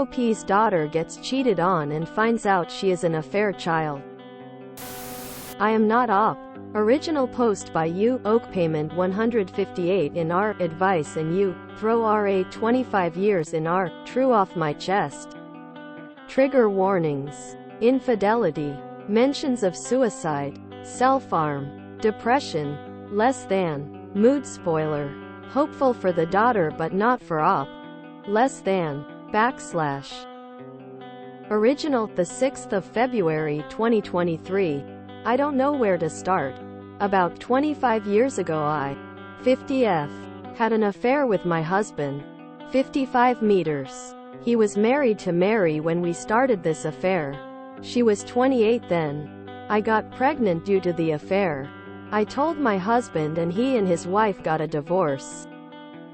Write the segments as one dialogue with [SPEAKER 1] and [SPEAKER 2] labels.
[SPEAKER 1] OP's daughter gets cheated on and finds out she is an affair child. I am not OP. Original post by you, Oak Payment 158 in R, advice and you, throw RA 25 years in R, true off my chest. Trigger warnings. Infidelity. Mentions of suicide. Self-harm. Depression. Less than. Mood spoiler. Hopeful for the daughter but not for OP. Less than. Backslash. Original, the 6th of February 2023. I don't know where to start. About 25 years ago I, 50F, had an affair with my husband. 55 meters. He was married to Mary when we started this affair. She was 28 then. I got pregnant due to the affair. I told my husband and he and his wife got a divorce.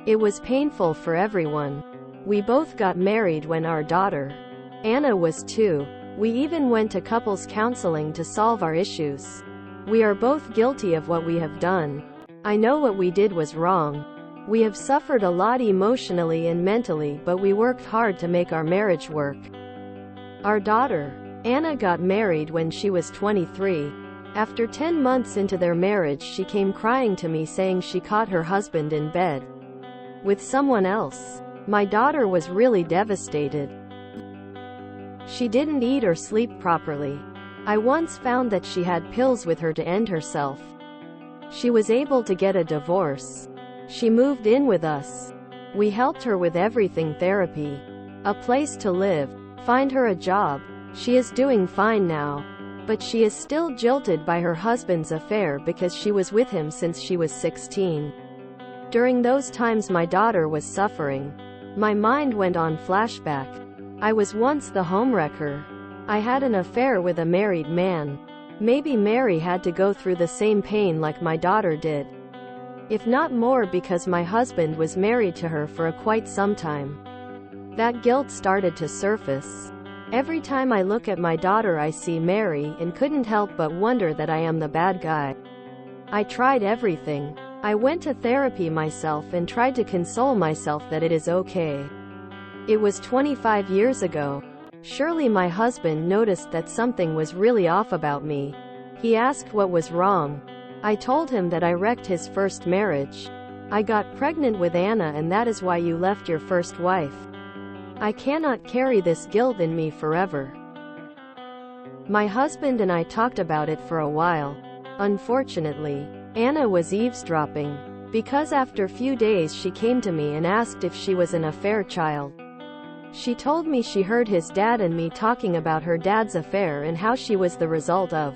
[SPEAKER 1] It was painful for everyone. We both got married when our daughter, Anna, was 2. We even went to couples counseling to solve our issues. We are both guilty of what we have done. I know what we did was wrong. We have suffered a lot emotionally and mentally, but we worked hard to make our marriage work. Our daughter, Anna, got married when she was 23. After 10 months into their marriage, she came crying to me saying she caught her husband in bed with someone else. My daughter was really devastated. She didn't eat or sleep properly. I once found that she had pills with her to end herself. She was able to get a divorce. She moved in with us. We helped her with everything: therapy, a place to live, find her a job. She is doing fine now. But she is still jilted by her husband's affair because she was with him since she was 16. During those times my daughter was suffering. My mind went on flashback. I was once the homewrecker. I had an affair with a married man. Maybe Mary had to go through the same pain like my daughter did. If not more, because my husband was married to her for quite some time. That guilt started to surface. Every time I look at my daughter I see Mary and couldn't help but wonder that I am the bad guy. I tried everything. I went to therapy myself and tried to console myself that it is okay. It was 25 years ago. Surely my husband noticed that something was really off about me. He asked what was wrong. I told him that I wrecked his first marriage. I got pregnant with Anna, and that is why you left your first wife. I cannot carry this guilt in me forever. My husband and I talked about it for a while. Unfortunately, Anna was eavesdropping, because after few days she came to me and asked if she was an affair child. She told me she heard his dad and me talking about her dad's affair and how she was the result of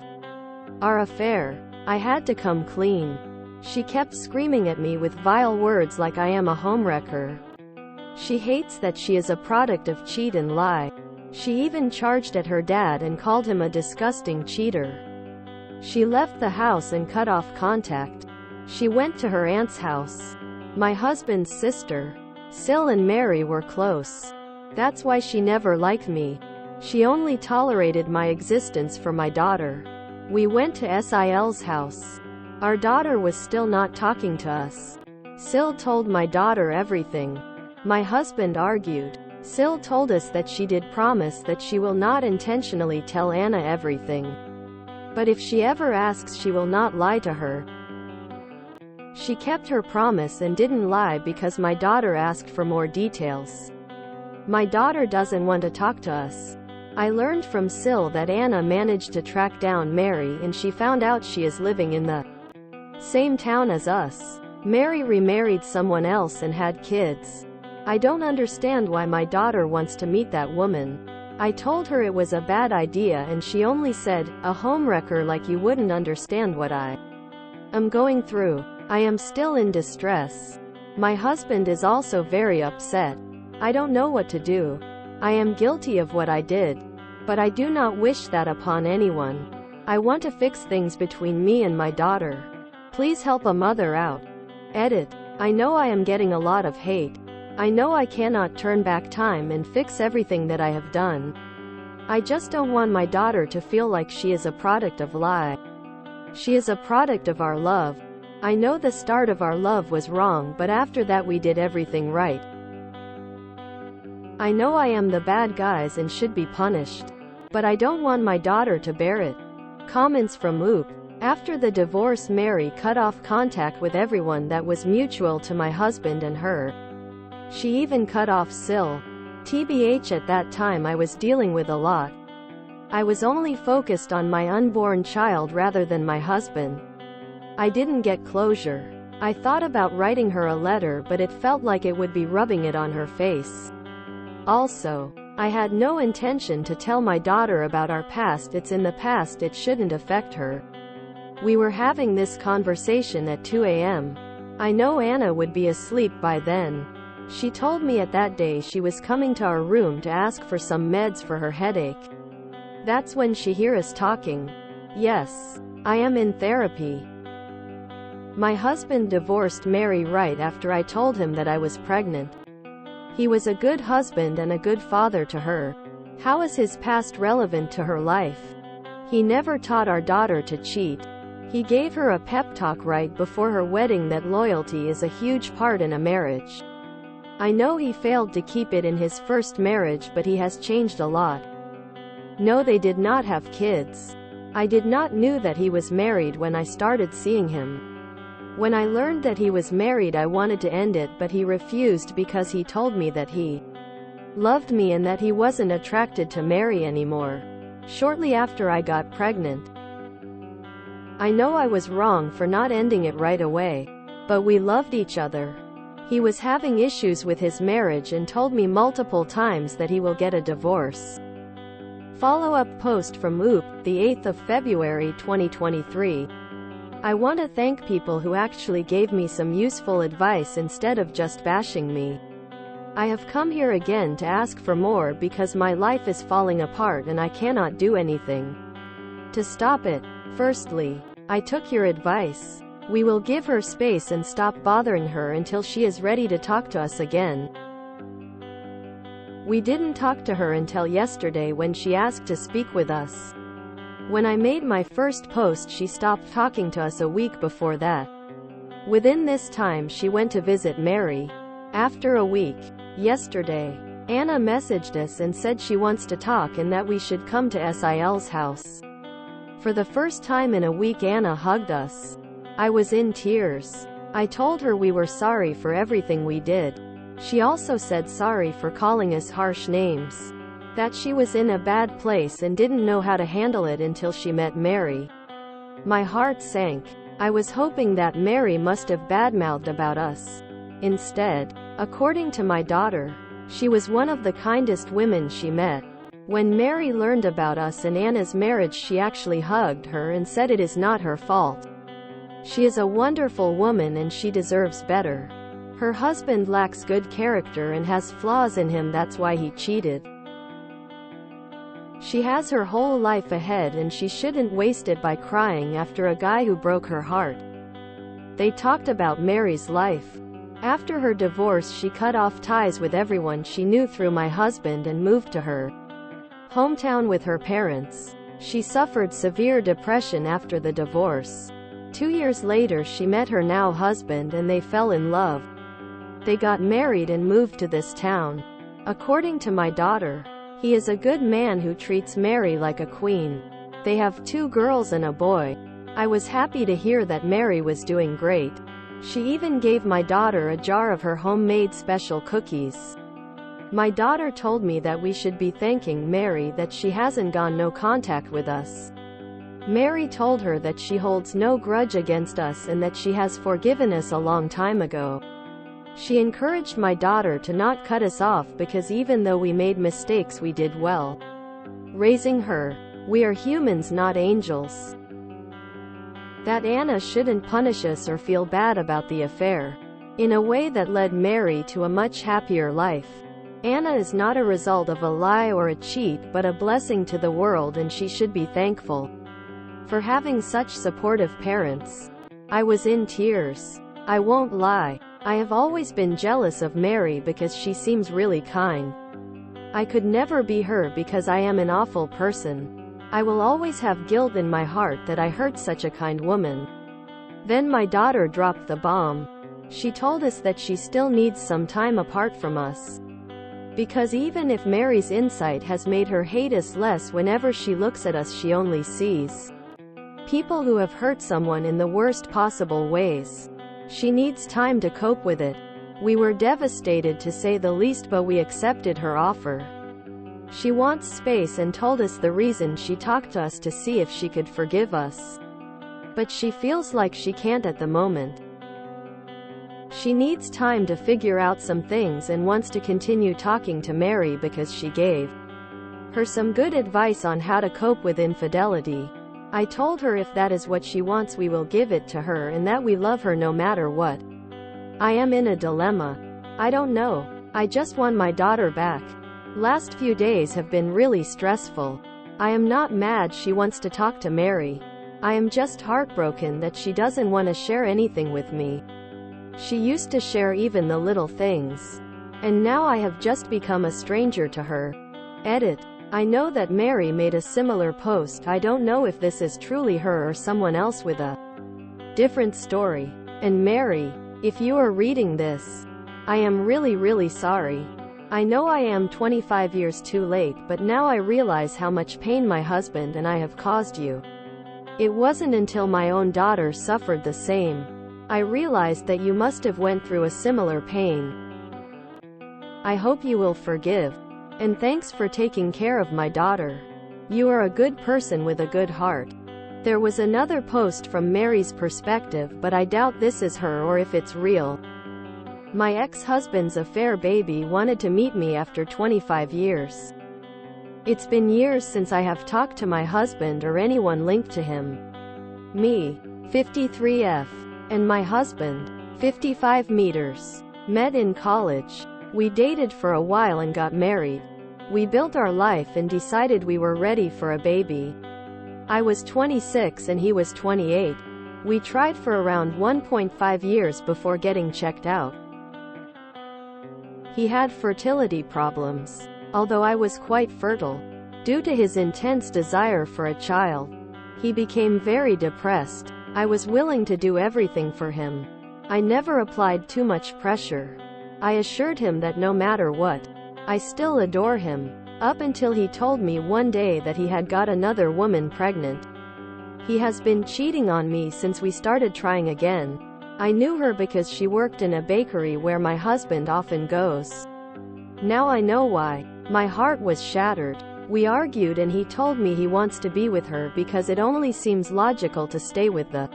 [SPEAKER 1] our affair. I had to come clean. She kept screaming at me with vile words like I am a homewrecker. She hates that she is a product of cheat and lie. She even charged at her dad and called him a disgusting cheater. She left the house and cut off contact. She went to her aunt's house. My husband's sister, Sil, and Mary were close. That's why she never liked me. She only tolerated my existence for my daughter. We went to Sil's house. Our daughter was still not talking to us. Sil told my daughter everything. My husband argued. Sil told us that she did promise that she will not intentionally tell Anna everything. But if she ever asks, she will not lie to her. She kept her promise and didn't lie because my daughter asked for more details. My daughter doesn't want to talk to us. I learned from Sil that Anna managed to track down Mary and she found out she is living in the same town as us. Mary remarried someone else and had kids. I don't understand why my daughter wants to meet that woman. I told her it was a bad idea and she only said, "A homewrecker like you wouldn't understand what I am going through." I am still in distress. My husband is also very upset. I don't know what to do. I am guilty of what I did. But I do not wish that upon anyone. I want to fix things between me and my daughter. Please help a mother out. Edit. I know I am getting a lot of hate. I know I cannot turn back time and fix everything that I have done. I just don't want my daughter to feel like she is a product of lie. She is a product of our love. I know the start of our love was wrong, but after that we did everything right. I know I am the bad guys and should be punished. But I don't want my daughter to bear it. Comments from Oop. After the divorce, Mary cut off contact with everyone that was mutual to my husband and her. She even cut off Sil. TBH, at that time I was dealing with a lot. I was only focused on my unborn child rather than my husband. I didn't get closure. I thought about writing her a letter, but it felt like it would be rubbing it on her face. Also, I had no intention to tell my daughter about our past. It's in the past, it shouldn't affect her. We were having this conversation at 2 a.m. I know Anna would be asleep by then. She told me at that day she was coming to our room to ask for some meds for her headache. That's when she hear us talking. Yes, I am in therapy. My husband divorced Mary right after I told him that I was pregnant. He was a good husband and a good father to her. How is his past relevant to her life? He never taught our daughter to cheat. He gave her a pep talk right before her wedding that loyalty is a huge part in a marriage. I know he failed to keep it in his first marriage, but he has changed a lot. No, they did not have kids. I did not knew that he was married when I started seeing him. When I learned that he was married, I wanted to end it, but he refused because he told me that he loved me and that he wasn't attracted to Mary anymore. Shortly after I got pregnant. I know I was wrong for not ending it right away, but we loved each other. He was having issues with his marriage and told me multiple times that he will get a divorce. Follow-up post from Oop, the 8th of February 2023. I want to thank people who actually gave me some useful advice instead of just bashing me. I have come here again to ask for more because my life is falling apart and I cannot do anything to stop it. Firstly, I took your advice. We will give her space and stop bothering her until she is ready to talk to us again. We didn't talk to her until yesterday when she asked to speak with us. When I made my first post, she stopped talking to us a week before that. Within this time, she went to visit Mary. After a week, yesterday, Anna messaged us and said she wants to talk and that we should come to Sil's house. For the first time in a week, Anna hugged us. I was in tears. I told her we were sorry for everything we did. She also said sorry for calling us harsh names. That she was in a bad place and didn't know how to handle it until she met Mary. My heart sank. I was hoping that Mary must have badmouthed about us. Instead, according to my daughter, she was one of the kindest women she met. When Mary learned about us and Anna's marriage, she actually hugged her and said it is not her fault. She is a wonderful woman and she deserves better. Her husband lacks good character and has flaws in him, that's why he cheated. She has her whole life ahead and she shouldn't waste it by crying after a guy who broke her heart. They talked about Mary's life. After her divorce, she cut off ties with everyone she knew through my husband and moved to her hometown with her parents. She suffered severe depression after the divorce. 2 years later, she met her now husband and they fell in love. They got married and moved to this town. According to my daughter, he is a good man who treats Mary like a queen. They have 2 girls and a boy. I was happy to hear that Mary was doing great. She even gave my daughter a jar of her homemade special cookies. My daughter told me that we should be thanking Mary that she hasn't gone no contact with us. Mary told her that she holds no grudge against us and that she has forgiven us a long time ago. She encouraged my daughter to not cut us off because even though we made mistakes, we did well raising her. We are humans, not angels. That Anna shouldn't punish us or feel bad about the affair. In a way that led Mary to a much happier life. Anna is not a result of a lie or a cheat, but a blessing to the world, and she should be thankful for having such supportive parents. I was in tears. I won't lie. I have always been jealous of Mary because she seems really kind. I could never be her because I am an awful person. I will always have guilt in my heart that I hurt such a kind woman. Then my daughter dropped the bomb. She told us that she still needs some time apart from us. Because even if Mary's insight has made her hate us less, whenever she looks at us she only sees people who have hurt someone in the worst possible ways. She needs time to cope with it. We were devastated to say the least, but we accepted her offer. She wants space and told us the reason. She talked to us to see if she could forgive us. But she feels like she can't at the moment. She needs time to figure out some things and wants to continue talking to Mary because she gave her some good advice on how to cope with infidelity. I told her if that is what she wants we will give it to her and that we love her no matter what. I am in a dilemma. I don't know. I just want my daughter back. Last few days have been really stressful. I am not mad she wants to talk to Mary. I am just heartbroken that she doesn't want to share anything with me. She used to share even the little things. And now I have just become a stranger to her. Edit. I know that Mary made a similar post. I don't know if this is truly her or someone else with a different story. And Mary, if you are reading this, I am really sorry. I know I am 25 years too late, but now I realize how much pain my husband and I have caused you. It wasn't until my own daughter suffered the same. I realized that you must have went through a similar pain. I hope you will forgive. And thanks for taking care of my daughter. You are a good person with a good heart. There was another post from Mary's perspective, but I doubt this is her or if it's real. My ex-husband's affair baby wanted to meet me after 25 years. It's been years since I have talked to my husband or anyone linked to him. Me, 53F, and my husband, 55 meters, met in college. We dated for a while and got married. We built our life and decided we were ready for a baby. I was 26 and he was 28. We tried for around 1.5 years before getting checked out. He had fertility problems, although I was quite fertile. Due to his intense desire for a child, he became very depressed. I was willing to do everything for him. I never applied too much pressure. I assured him that no matter what, I still adore him, up until he told me one day that he had got another woman pregnant. He has been cheating on me since we started trying again. I knew her because she worked in a bakery where my husband often goes. Now I know why. My heart was shattered. We argued and he told me he wants to be with her because it only seems logical to stay with the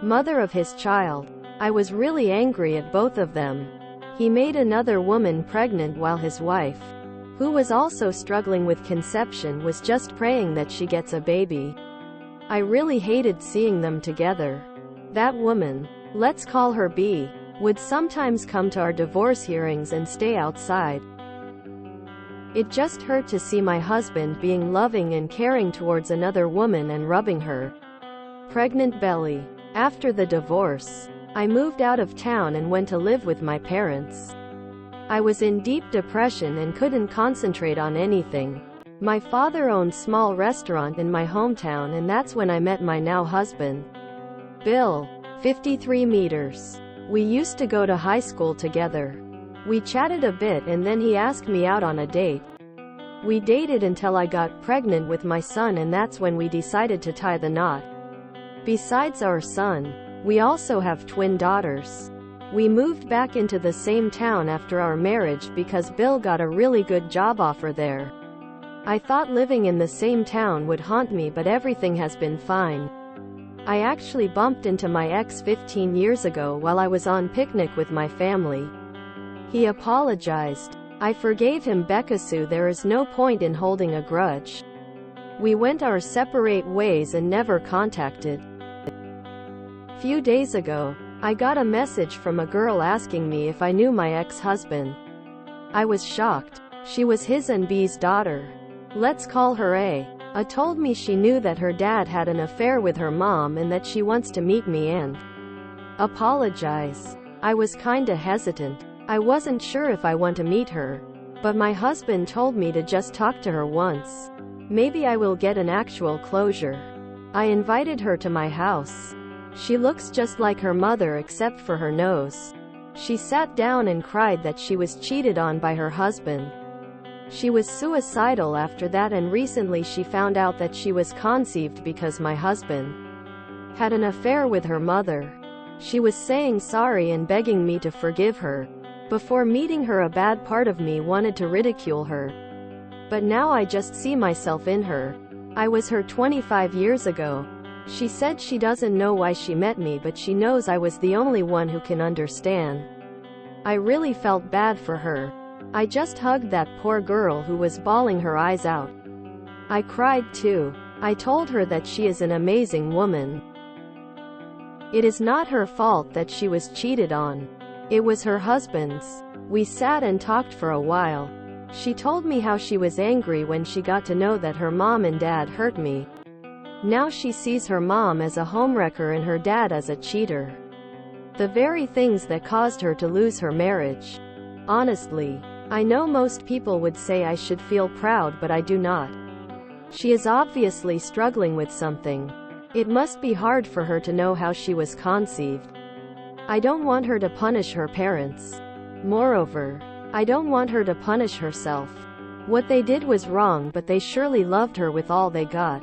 [SPEAKER 1] mother of his child. I was really angry at both of them. He made another woman pregnant while his wife, who was also struggling with conception, was just praying that she gets a baby. I really hated seeing them together. That woman, let's call her B, would sometimes come to our divorce hearings and stay outside. It just hurt to see my husband being loving and caring towards another woman and rubbing her pregnant belly. After the divorce, I moved out of town and went to live with my parents. I was in deep depression and couldn't concentrate on anything. My father owned a small restaurant in my hometown, and that's when I met my now husband, Bill, 53 meters. We used to go to high school together. We chatted a bit and then he asked me out on a date. We dated until I got pregnant with my son, and that's when we decided to tie the knot. Besides our son, we also have twin daughters. We moved back into the same town after our marriage because Bill got a really good job offer there. I thought living in the same town would haunt me, but everything has been fine. I actually bumped into my ex 15 years ago while I was on picnic with my family. He apologized. I forgave him. Bekassu, there is no point in holding a grudge. We went our separate ways and never contacted. Few days ago, I got a message from a girl asking me if I knew my ex-husband. I was shocked. She was his and B's daughter. Let's call her A. A told me she knew that her dad had an affair with her mom and that she wants to meet me and apologize. I was kinda hesitant. I wasn't sure if I want to meet her, but my husband told me to just talk to her once. Maybe I will get an actual closure. I invited her to my house. She looks just like her mother except for her nose. She sat down and cried that she was cheated on by her husband. She was suicidal after that, and recently she found out that she was conceived because my husband had an affair with her mother. She was saying sorry and begging me to forgive her. Before meeting her, a bad part of me wanted to ridicule her. But now I just see myself in her. I was her 25 years ago. She said she doesn't know why she met me, but she knows I was the only one who can understand. I really felt bad for her. I just hugged that poor girl who was bawling her eyes out. I cried too. I told her that she is an amazing woman. It is not her fault that she was cheated on. It was her husband's. We sat and talked for a while. She told me how she was angry when she got to know that her mom and dad hurt me. Now she sees her mom as a homewrecker and her dad as a cheater. The very things that caused her to lose her marriage. Honestly, I know most people would say I should feel proud, but I do not. She is obviously struggling with something. It must be hard for her to know how she was conceived. I don't want her to punish her parents. Moreover, I don't want her to punish herself. What they did was wrong, but they surely loved her with all they got.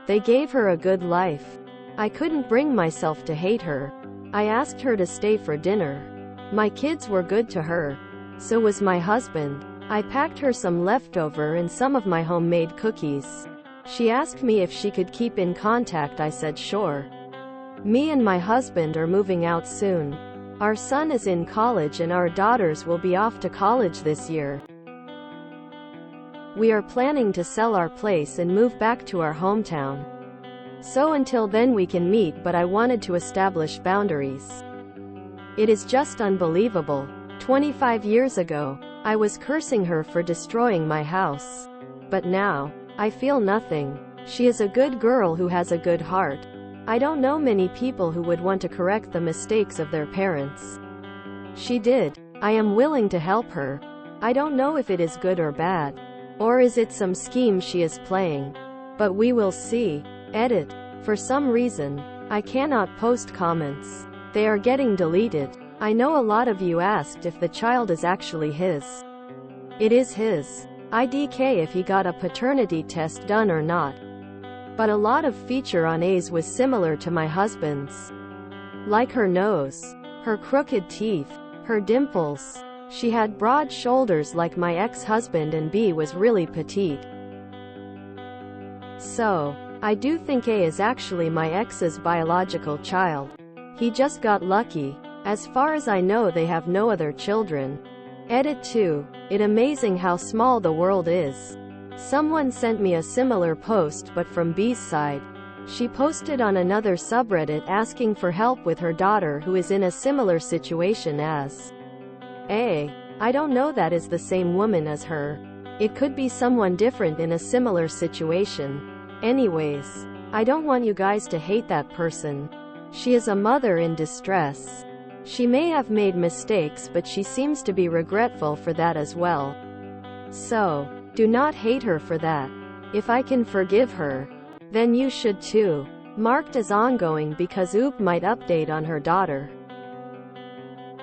[SPEAKER 1] They gave her a good life. I couldn't bring myself to hate her. I asked her to stay for dinner. My kids were good to her. So was my husband. I packed her some leftover and some of my homemade cookies. She asked me if she could keep in contact. I said sure. Me and my husband are moving out soon. Our son is in college and our daughters will be off to college this year. We are planning to sell our place and move back to our hometown. So until then we can meet, but I wanted to establish boundaries. It is just unbelievable. 25 years ago, I was cursing her for destroying my house. But now, I feel nothing. She is a good girl who has a good heart. I don't know many people who would want to correct the mistakes of their parents. She did. I am willing to help her. I don't know if it is good or bad. Or is it some scheme she is playing? But we will see. Edit. For some reason, I cannot post comments. They are getting deleted. I know a lot of you asked if the child is actually his. It is his. IDK if he got a paternity test done or not. But a lot of feature on A's was similar to my husband's. Like her nose, her crooked teeth, her dimples. She had broad shoulders like my ex-husband, and B was really petite. So, I do think A is actually my ex's biological child. He just got lucky. As far as I know, they have no other children. Edit 2. It amazing how small the world is. Someone sent me a similar post but from B's side. She posted on another subreddit asking for help with her daughter who is in a similar situation as A. I don't know that is the same woman as her. It could be someone different in a similar situation. Anyways, I don't want you guys to hate that person. She is a mother in distress. She may have made mistakes, but she seems to be regretful for that as well. So, do not hate her for that. If I can forgive her, then you should too. Marked as ongoing because OOP might update on her daughter.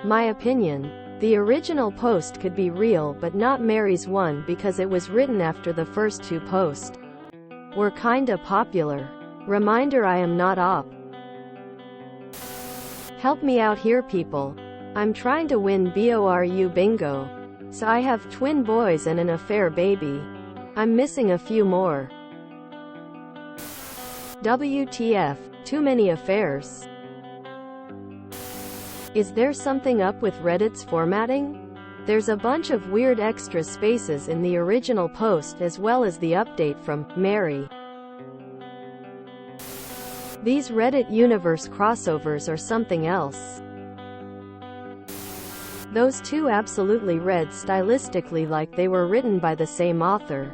[SPEAKER 1] My opinion. The original post could be real but not Mary's one because it was written after the first two posts were kinda popular. Reminder, I am not op. Help me out here, people. I'm trying to win BORU bingo. So I have twin boys and an affair baby. I'm missing a few more. WTF, too many affairs. Is there something up with Reddit's formatting? There's a bunch of weird extra spaces in the original post as well as the update from Mary. These Reddit universe crossovers are something else. Those two absolutely read stylistically like they were written by the same author.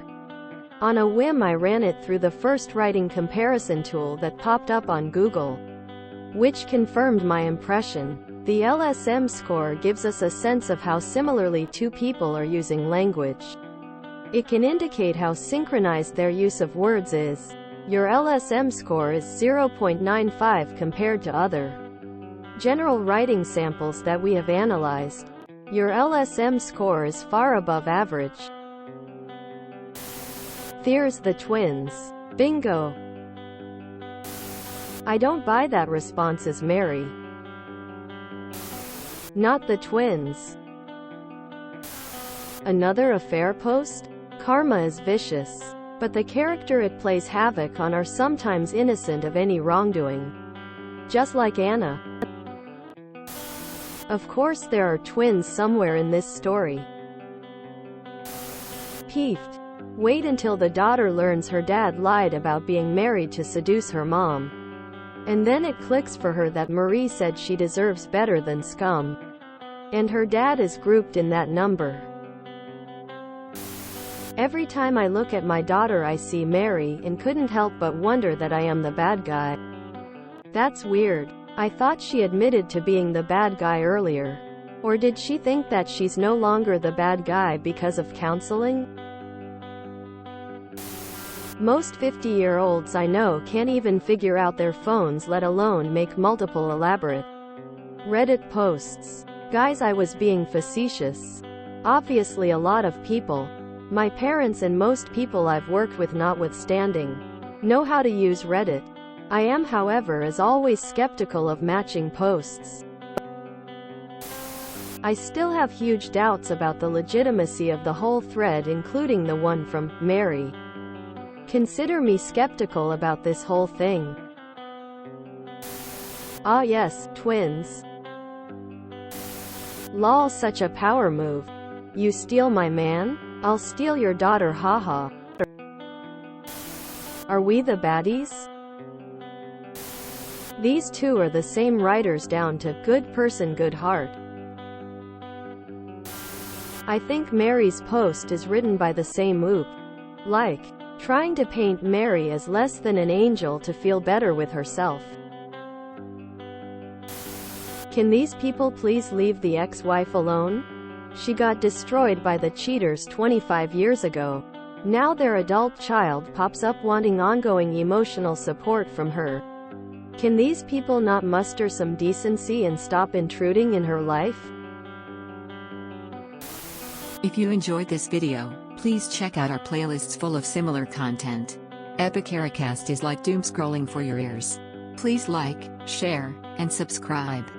[SPEAKER 1] On a whim I ran it through the first writing comparison tool that popped up on Google, which confirmed my impression. The LSM score gives us a sense of how similarly two people are using language. It can indicate how synchronized their use of words is. Your LSM score is 0.95 compared to other general writing samples that we have analyzed. Your LSM score is far above average. Fears the twins. Bingo. I don't buy that, responses Mary. Not the twins. Another affair post? Karma is vicious. But the character it plays havoc on are sometimes innocent of any wrongdoing. Just like Anna. Of course there are twins somewhere in this story. Peeved. Wait until the daughter learns her dad lied about being married to seduce her mom. And then it clicks for her that Marie said she deserves better than scum. And her dad is grouped in that number. Every time I look at my daughter I see Mary and couldn't help but wonder that I am the bad guy. That's weird. I thought she admitted to being the bad guy earlier. Or did she think that she's no longer the bad guy because of counseling? Most 50-year-olds I know can't even figure out their phones, let alone make multiple elaborate Reddit posts. Guys, I was being facetious. Obviously a lot of people, my parents and most people I've worked with notwithstanding, know how to use Reddit. I am, however, as always skeptical of matching posts. I still have huge doubts about the legitimacy of the whole thread, including the one from Mary. Consider me skeptical about this whole thing. Ah yes, twins. Lol, such a power move. You steal my man? I'll steal your daughter, haha. Are we the baddies? These two are the same writers down to good person, good heart. I think Mary's post is written by the same oop. Like, trying to paint Mary as less than an angel to feel better with herself. Can these people please leave the ex-wife alone? She got destroyed by the cheaters 25 years ago. Now their adult child pops up wanting ongoing emotional support from her. Can these people not muster some decency and stop intruding in her life?
[SPEAKER 2] If you enjoyed this video, please check out our playlists full of similar content. Epicaricast is like doom scrolling for your ears. Please like, share, and subscribe.